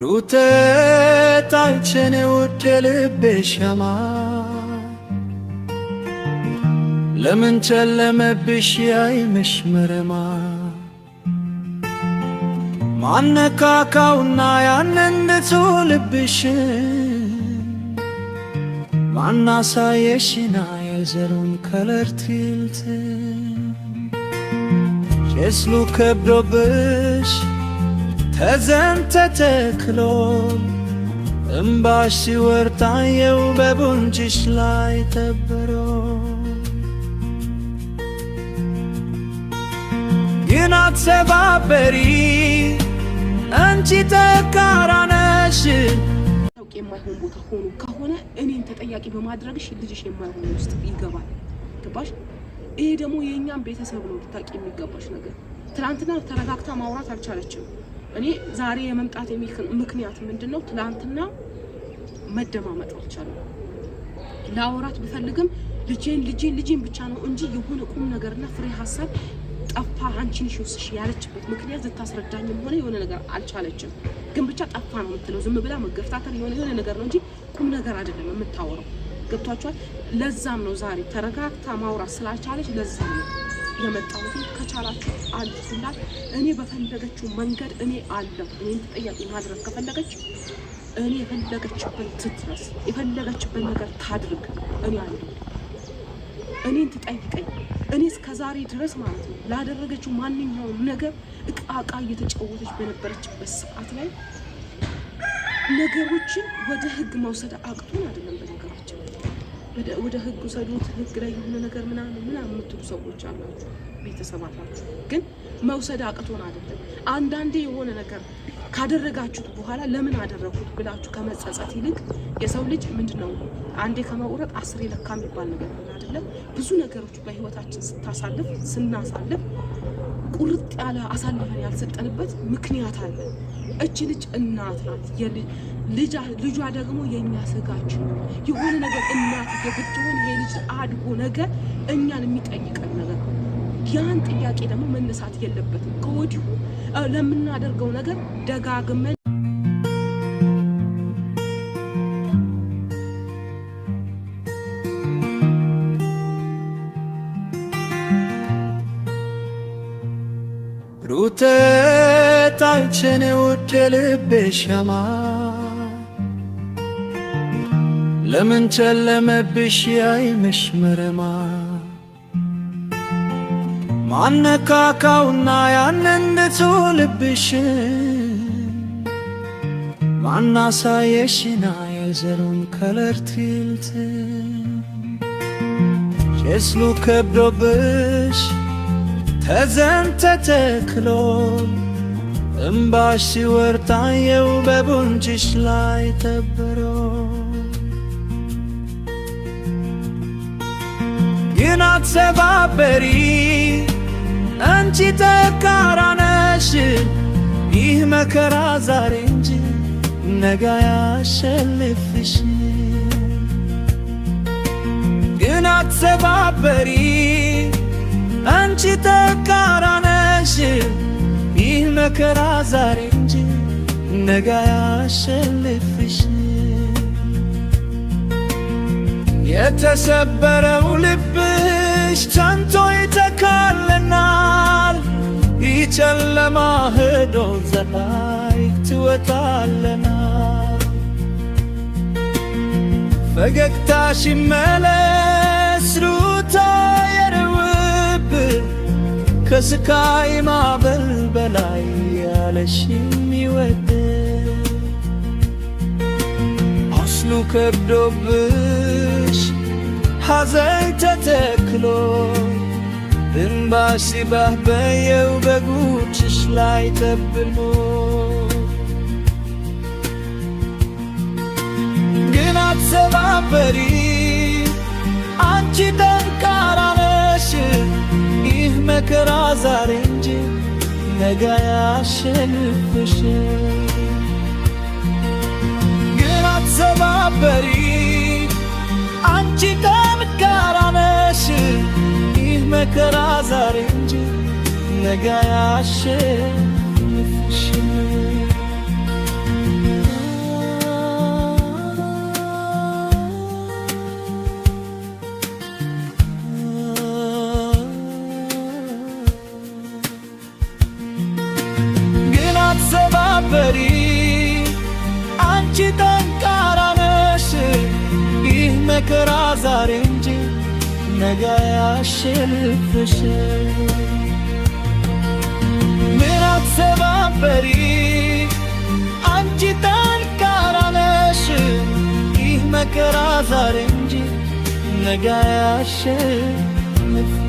ሩተት አንቺን ውድ ልቤ ሻማ ለምን ጨለመብሽ ያይምሽ መረማ ማነካካውና ያንን ንጹህ ልብሽን ማናሳየሽና የዘሩን ከለር ትልት ጀስሉ ከብዶብሽ ተዘንተ ተክሎ እምባሽ ሲወርድ አየው በጉንጭሽ ላይ ተብሮ ግን አትሰባበሪ አንቺ ጠንካራ ነሽ። የማይሆን ቦታ ሆኖ ከሆነ እኔን ተጠያቂ በማድረግሽ ልጅሽ የማይሆን ውስጥ ይገባል። ገባሽ? ይሄ ደግሞ የኛም ቤተሰብ ነው ልታቂ የሚገባሽ ነገር። ትላንትና ተረጋግታ ማውራት አልቻለችም። እኔ ዛሬ የመምጣት ምክንያት ምንድነው? ትላንትና መደማመጥ አልቻለም። ላወራት ብፈልግም ልጄን ብቻ ነው እንጂ የሆነ ቁም ነገርና ፍሬ ሐሳብ ጠፋ። አንቺን ሽውስሽ ያለችበት ምክንያት ልታስረዳኝም ሆነ የሆነ ነገር አልቻለችም። ግን ብቻ ጠፋ ነው የምትለው። ዝም ብላ መገፍታተር የሆነ ነገር ነው እንጂ ቁም ነገር አይደለም የምታወራው። ገብቷችኋል? ለዛም ነው ዛሬ ተረጋግታ ማውራት ስላልቻለች ለዛም ነው የመጣሁት። ከቻላችሁ አልፉላት። እኔ በፈለገችው መንገድ እኔ አለሁ። እኔን ተጠያቂ ማድረግ ከፈለገች እኔ የፈለገችበት ትድረስ፣ የፈለገችበት ነገር ታድርግ። እኔ አለሁ። እኔን ትጠይቀኝ። እኔ እስከዛሬ ድረስ ማለት ነው ላደረገችው ማንኛውም ነገር እቃ እየተጫወተች በነበረችበት ሰዓት ላይ ነገሮችን ወደ ህግ መውሰድ አቅቶን አይደለም። በነገራችን ወደ ህግ ወሰዱት፣ ህግ ላይ የሆነ ነገር ምናምን የምትሉ ሰዎች አላችሁ፣ ቤተሰብ አላችሁ። ግን መውሰድ አቅቶን አይደለም። አንዳንዴ የሆነ ነገር ካደረጋችሁት በኋላ ለምን አደረኩት ብላችሁ ከመጸጸት ይልቅ የሰው ልጅ ምንድነው አንዴ ከመውረጥ 10 ለካ የሚባል ነገር ነው አይደለም። ብዙ ነገሮች በህይወታችን ስናሳልፍ ቁርጥ ያለ አሳልፈን ያልሰጠንበት ምክንያት አለ። እቺ ልጅ እናት ናት። ልጇ ደግሞ የኛ ስጋችን ነው። የሆነ ነገር እናት የብትሆን ይሄ ልጅ አድጎ ነገር እኛን የሚጠይቀን ነገር ያን ጥያቄ ደግሞ መነሳት የለበትም። ከወዲሁ ለምናደርገው ነገር ደጋግመን ሩተት አንቺን ውድ ልቤ ሻማ ለምን ጨለመብሽ ያይምሽ መረማ ማነካካውና ያንን ንጹህ ልብሽን ማናሳየሽና የዘሩን ከለር ትልት ጀስሉ ከብዶብሽ ተዘንተ ተክሎ እምባሽ ሲወርድ አየው በጉንጭሽ ላይ ተብሮ ግን አትሰባበሪ አንቺ ጠንካራ ነሽ። ይህ መከራ ዛሬ እንጂ ነገ ያሸንፍሽ። ግን አትሰባበሪ አንቺ ጠንካራ ነሽ። ይህ መከራ ዛሬ እንጂ ነገ ያሸንፍሽ። የተሰበረው ልብሽ ጸንቶ ይተካልናል። ይህ ጨለማ ሄዶ ፀሐይ ትወጣልናል። ፈገግታሽ ይመለስ ሩታ የርውብ ከስቃይ ማዕበል በላይ ያለሽ የሚወድ አስሉ ከብዶብሽ ሐዘን ተተክሎ እንባሽ ሲባህ በየው በጉንጭሽ ላይ ተብሎ ግን አትሰባበሪ አንቺ ጠንካራ ነሽ። ይህ መከራ ዛሬ እንጂ ነገ ያሸንፍሽ። ግን አትሰባበሪ አንቺ ጠንካራ ነሽ። ይህ መከራ ዛሬ እንጂ ነገ ያሸንፍሽ። መከራ ዛሬ እንጂ ነገ ያሸንፍሽ። ምን አትሰባበሪ አንቺ ጠንካራ ነሽ። ይህ መከራ ዛሬ እንጂ ነገ ያሸንፍሽ።